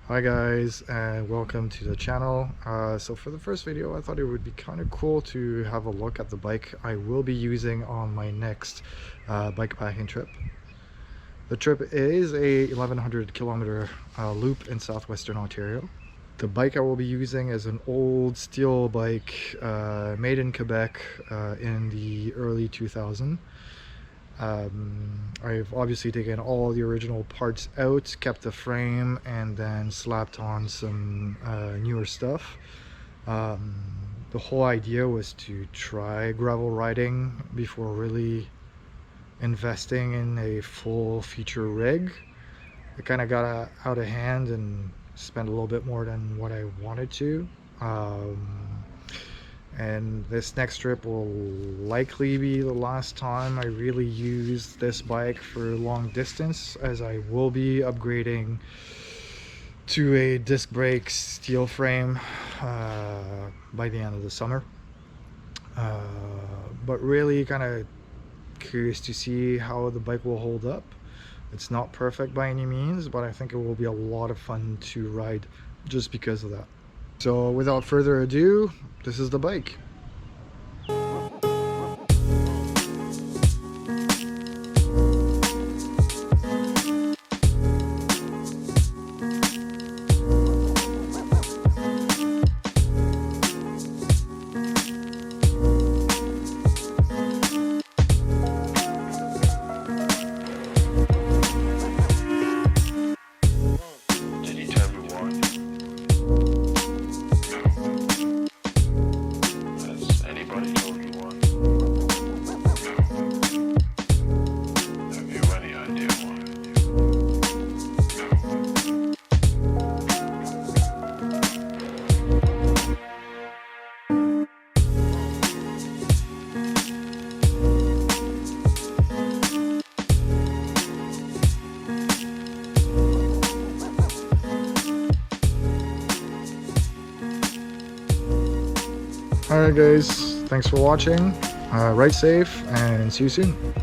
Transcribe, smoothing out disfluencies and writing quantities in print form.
Hi guys, and welcome to the channel. So for the first video, I thought it would be kind of cool to have a look at the bike I will be using on my next bikepacking trip. The trip is a 1100 kilometer loop in southwestern Ontario. The bike I will be using is an old steel bike made in Quebec in the early 2000s. I've obviously taken all the original parts out, kept the frame, and then slapped on some newer stuff. The whole idea was to try gravel riding before really investing in a full feature rig. It kind of got out of hand and spent a little bit more than what I wanted to. And this next trip will likely be the last time I really use this bike for long distance, as I will be upgrading to a disc brake steel frame by the end of the summer. But really kind of curious to see how the bike will hold up. It's not perfect by any means, but I think it will be a lot of fun to ride just because of that. So without further ado, this is the bike. Alright guys, thanks for watching, ride safe and see you soon.